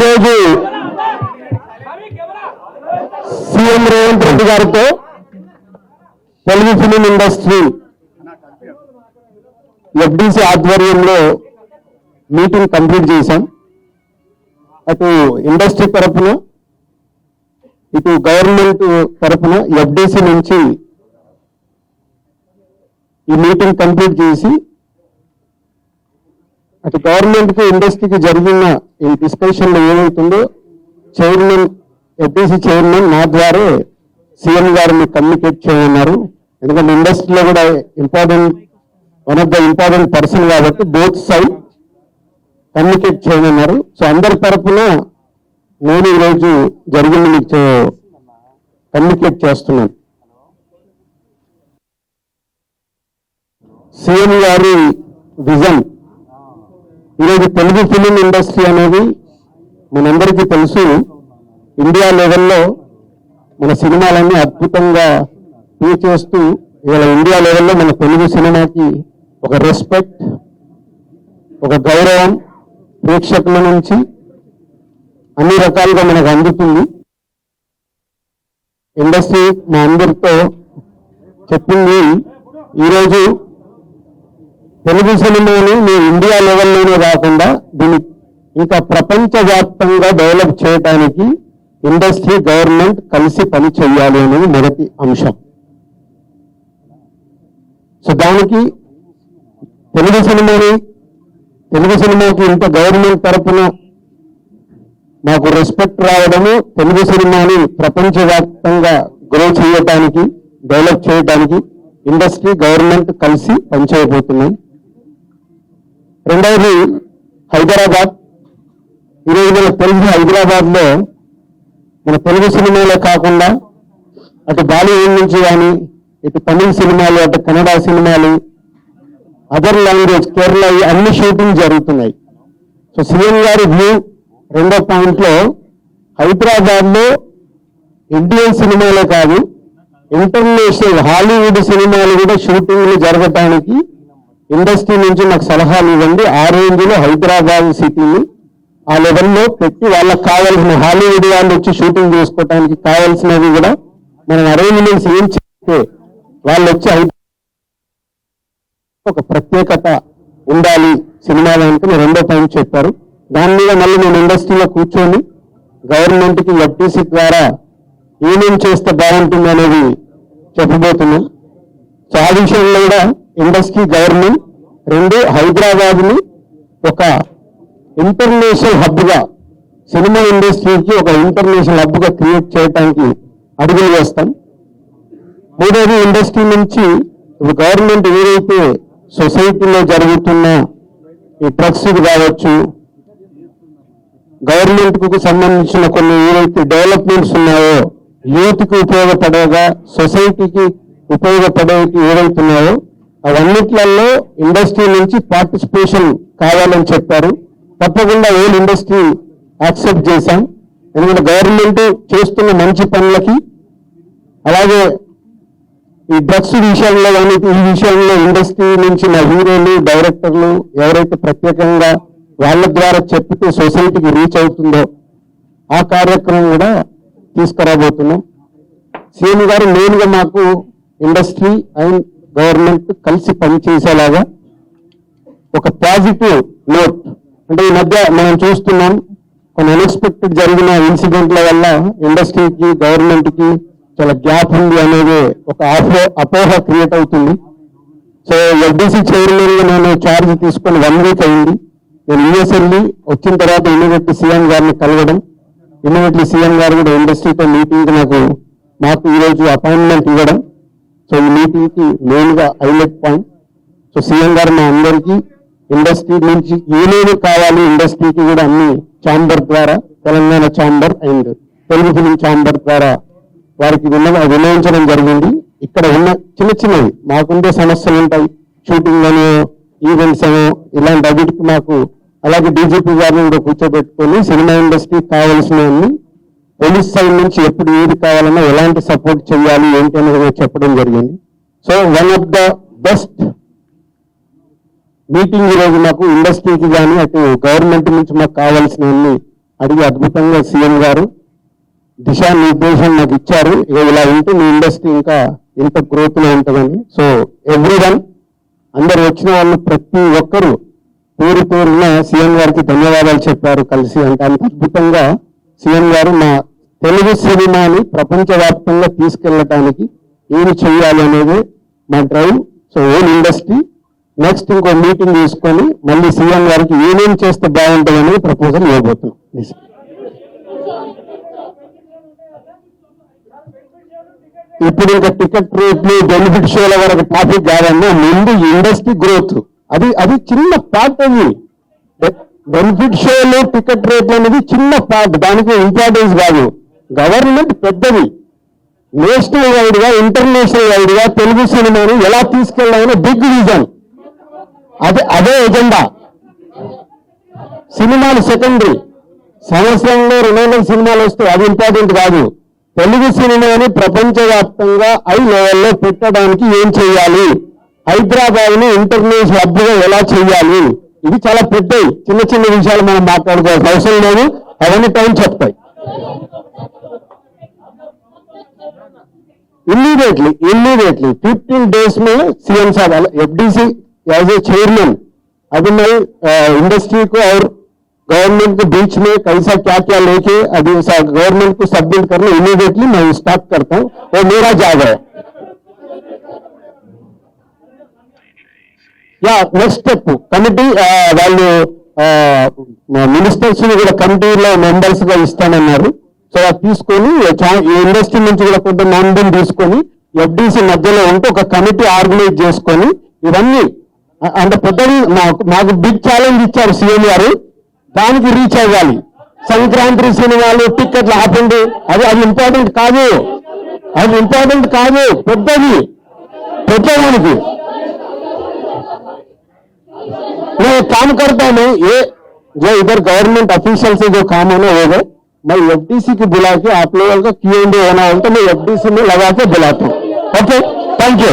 ఈరోజు సీఎం రేవంత్ రెడ్డి గారితో Telugu film industry FDC ఆధ్వర్యంలో మీటింగ్ కంప్లీట్ చేశాం. అటు ఇండస్ట్రీ తరఫున ఇటు గవర్నమెంట్ తరఫున ఎఫ్డిసి నుంచి ఈ మీటింగ్ కంప్లీట్ చేసి అటు గవర్నమెంట్ కి ఇండస్ట్రీకి జరిగిన ఈ డిస్కషన్ లో ఏమవుతుందో చైర్మన్ ఎఫ్డిసి చైర్మన్ నా ద్వారా సీఎం గారిని కమ్యూనికేట్ చేయమన్నారు. ఎందుకంటే ఇండస్ట్రీలో కూడా one of the important person కాబట్టి బోత్ సైడ్ కమ్యూనికేట్ చేయమన్నారు. సో అందరి తరఫున నేను ఈరోజు జరిగింది మీకు కమ్యూనికేట్ చేస్తున్నాను. సీఎం గారి విజన్ ఈరోజు తెలుగు ఫిలిం ఇండస్ట్రీ అనేది మనందరికీ తెలుసు. ఇండియా లెవెల్లో మన సినిమాలన్నీ అద్భుతంగా ప్లే చేస్తూ ఇవాళ ఇండియా లెవెల్లో మన తెలుగు సినిమాకి ఒక రెస్పెక్ట్, ఒక గౌరవం ప్రేక్షకుల నుంచి అన్ని రకాలుగా మనకు అందుతుంది. ఇండస్ట్రీ మా అందరితో చెప్పింది ఈరోజు తెలుగు సినిమాని మేము ఇండియా లెవెల్లోనే కాకుండా దీన్ని ఇంకా ప్రపంచవ్యాప్తంగా డెవలప్ చేయడానికి ఇండస్ట్రీ గవర్నమెంట్ కలిసి పని చేయాలి అనేది మొదటి అంశం. సో దానికి తెలుగు సినిమాకి ఇంత గవర్నమెంట్ తరఫున మాకు రెస్పెక్ట్ రావడము, తెలుగు సినిమాని ప్రపంచవ్యాప్తంగా గ్రో చేయడానికి డెవలప్ చేయడానికి ఇండస్ట్రీ గవర్నమెంట్ కలిసి పనిచేయబోతున్నాం. రెండవది హైదరాబాద్. ఈరోజు మనకు తెలిసి హైదరాబాద్ లో మన తెలుగు సినిమాలే కాకుండా అటు బాలీవుడ్ నుంచి కానీ ఇటు తమిళ సినిమాలు, అటు కన్నడ సినిమాలు, అదర్ లాంగ్వేజ్, కేరళ అన్ని షూటింగ్ జరుగుతున్నాయి. సో సీఎం గారి వ్యూ రెండో పాయింట్ లో హైదరాబాద్ లో ఇండియన్ సినిమాలే కాదు ఇంటర్నేషనల్ హాలీవుడ్ సినిమాలు కూడా షూటింగ్లు జరగటానికి ఇండస్ట్రీ నుంచి నాకు సలహాలు ఇవ్వండి. ఆ రేంజ్ లో హైదరాబాద్ సిటీని ఆ లెవెల్లో పెట్టి వాళ్ళకి కావాల్సిన హాలీవుడ్ వాళ్ళు వచ్చి షూటింగ్ చేసుకోవడానికి కావాల్సినవి కూడా మనం అరేంజ్మెంట్స్ ఏం చేస్తే వాళ్ళు వచ్చి ఒక ప్రత్యేకత ఉండాలి సినిమాలకి రెండో పాయింట్ చెప్పారు. దాని మీద మళ్ళీ నేను ఇండస్ట్రీలో కూర్చొని గవర్నమెంట్ కి ఎఫ్టీసీ ద్వారా ఏమేం చేస్తే బాగుంటుంది అనేది చెప్పబోతున్నాం. సో ఆ విషయంలో కూడా ఇండస్ట్రీ గవర్నమెంట్ రెండు హైదరాబాద్ ని ఒక ఇంటర్నేషనల్ హబ్ గా సినిమా ఇండస్ట్రీకి ఒక ఇంటర్నేషనల్ హబ్ గా క్రియేట్ చేయడానికి అడుగులు వేస్తాం. మూడోది ఇండస్ట్రీ నుంచి ఇప్పుడు గవర్నమెంట్ ఏదైతే సొసైటీలో జరుగుతున్న ఈ డ్రగ్స్ కావచ్చు, గవర్నమెంట్ కు సంబంధించిన కొన్ని ఏవైతే డెవలప్మెంట్స్ ఉన్నాయో యూత్ కి ఉపయోగపడేగా సొసైటీకి ఉపయోగపడేవి ఏవైతున్నాయో అవన్నిట్లలో ఇండస్ట్రీ నుంచి పార్టిసిపేషన్ కావాలని చెప్పారు. తప్పకుండా ఓల్ ఇండస్ట్రీ యాక్సెప్ట్ చేశాం. ఎందుకంటే గవర్నమెంట్ చేస్తున్న మంచి పనులకి అలాగే ఈ డ్రగ్స్ విషయంలో కానీ ఈ విషయంలో ఇండస్ట్రీ నుంచి నా హీరోలు, డైరెక్టర్లు ఎవరైతే ప్రత్యేకంగా వాళ్ళ ద్వారా చెప్తే సొసైటీకి రీచ్ అవుతుందో ఆ కార్యక్రమం కూడా తీసుకురాబోతున్నాం. సీఎం గారు మెయిన్ గా మాకు ఇండస్ట్రీ అండ్ గవర్నమెంట్ కలిసి పనిచేసేలాగా ఒక పాజిటివ్ నోట్, అంటే ఈ మధ్య మనం చూస్తున్నాం కొన్ని అన్ఎక్స్పెక్టెడ్ జరిగిన ఇన్సిడెంట్ల వల్ల ఇండస్ట్రీకి గవర్నమెంట్ కి చాలా గ్యాప్ ఉంది అనేది ఒక అపోహ క్రియేట్ అవుతుంది. సో ఎఫ్డిసి చైర్మన్ గా నేను ఛార్జ్ తీసుకొని 1 వీక్ అయింది. నేను యూఎస్ వెళ్ళి వచ్చిన తర్వాత ఇమీడియట్లీ సీఎం గారిని కలవడం, ఇమీడియట్లీ సీఎం గారు కూడా ఇండస్ట్రీతో మీటింగ్ మాకు ఈరోజు అపాయింట్మెంట్ ఇవ్వడం. సో ఈ మీటింగ్ కి మెయిన్ గా హైలైట్ పాయింట్. సో సీఎం గారు మా అందరికీ ఇండస్ట్రీ నుంచి ఏమేమి కావాలి ఇండస్ట్రీకి కూడా అన్ని ఛాంబర్ ద్వారా, Telangana chamber and Telugu film chamber ద్వారా వారికి విన్నవించడం జరిగింది. ఇక్కడ ఉన్న చిన్నవి మాకుండే సమస్యలు ఉంటాయి, షూటింగ్ అని, ఈవెంట్స్ అని, ఇలాంటి అన్నిటికీ మాకు అలాగే డీజీపీ గారిని కూడా కూర్చోబెట్టుకొని సినిమా ఇండస్ట్రీకి కావాల్సినవన్నీ పోలీస్ సైడ్ నుంచి ఎప్పుడు ఏది కావాలన్నా ఎలాంటి సపోర్ట్ చేయాలి ఏంటి అనేది చెప్పడం జరిగింది. So one of the best meeting ఈరోజు మాకు ఇండస్ట్రీకి కానీ అటు గవర్నమెంట్ నుంచి మాకు కావాల్సినవన్నీ అడిగి అద్భుతంగా సీఎం గారు దిశానిర్దేశం నాకు ఇచ్చారు. ఇక ఇలా ఉంటే మీ ఇండస్ట్రీ ఇంకా ఎంత గ్రోత్ లో ఉంటుందని. సో ఎవ్రీవన్, అందరు వచ్చిన వాళ్ళు ప్రతి ఒక్కరూ పేరు పేరున సీఎం గారికి ధన్యవాదాలు చెప్పారు కలిసి. అంటే అంత అద్భుతంగా సీఎం గారు మా తెలుగు సినిమాని ప్రపంచవ్యాప్తంగా తీసుకెళ్ళటానికి ఏమి చేయాలి అనేది మా drive. So own industry next ఇంకో మీటింగ్ తీసుకొని మళ్ళీ సీఎం గారికి ఏమేం చేస్తే బాగుంటుంది అనేది ప్రపోజల్ ఇవ్వబోతున్నాం. ఇప్పుడు ఇంకా టికెట్ రేట్లు బెనిఫిట్ షోల వరకు టాపిక్ కాదన్నా, ముందు ఇండస్ట్రీ గ్రోత్ అది చిన్న పార్ట్. అది బెనిఫిట్ షోలు టికెట్ రేట్లు అనేది చిన్న పార్ట్, దానికి ఇంపార్టెన్స్ కాదు. గవర్నమెంట్ పెద్దది, నేషనల్ వైడ్ గా ఇంటర్నేషనల్ వైడ్ గా తెలుగు సినిమాని ఎలా తీసుకెళ్ళాలని బిగ్ విజన్, అదే ఎజెండా. సినిమాలు సెకండరీ, సంవత్సరంలో 200 సినిమాలు వస్తే అది ఇంపార్టెంట్ కాదు. తెలుగు సినిమాని ప్రపంచవ్యాప్తంగా హై లెవెల్లో పెట్టడానికి ఏం చేయాలి, హైదరాబాద్ ని ఇంటర్నేషనల్ హబ్ గా ఎలా చేయాలి, ఇది చాలా పెద్దవి. చిన్న చిన్న విషయాలు మనం మాట్లాడుకోవాల్సిన అవసరం లేదు, అవన్నీ టైం చెప్తాయి. इमीडिएटली 15 days में सीएम साहब एफडीसी एज ए चेयरमैन अभी मैं इंडस्ट्री को और गवर्नमेंट के बीच में कैसा क्या क्या लेके अभी गवर्नमेंट को सबमिट करना इमीडिएटली मैं स्टार्ट करता हूं, वो मेरा जॉब है. या नेक्स्ट स्टेप कमिटी వాళ్ళు మినిస్టర్స్ ని కూడా కమిటీలో మెంబర్స్ గా ఇస్తానన్నారు. సో అది తీసుకొని ఇండస్ట్రీ నుంచి కూడా కొంత మందిని తీసుకొని ఎఫ్డీసీ మధ్యలో ఉంటే ఒక కమిటీ ఆర్గనైజ్ చేసుకొని ఇవన్నీ అంటే పెద్దది మాకు బిగ్ ఛాలెంజ్ ఇచ్చారు సీఎం గారు, దానికి రీచ్ అవ్వాలి. సంక్రాంతి సినిమాలు టికెట్లు ఆపండి, అది ఇంపార్టెంట్ కాదు, పెద్దది పెద్దదానికి. मैं काम करता हूं, ये जो इधर गवर्नमेंट ऑफिशियल से जो काम होना होगा मैं एफडीसी की बुला के आप लोगों का Q&A होना होगा तो मैं एफडीसी में लगा के बुलाता हूं. Okay, thank you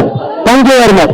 very much.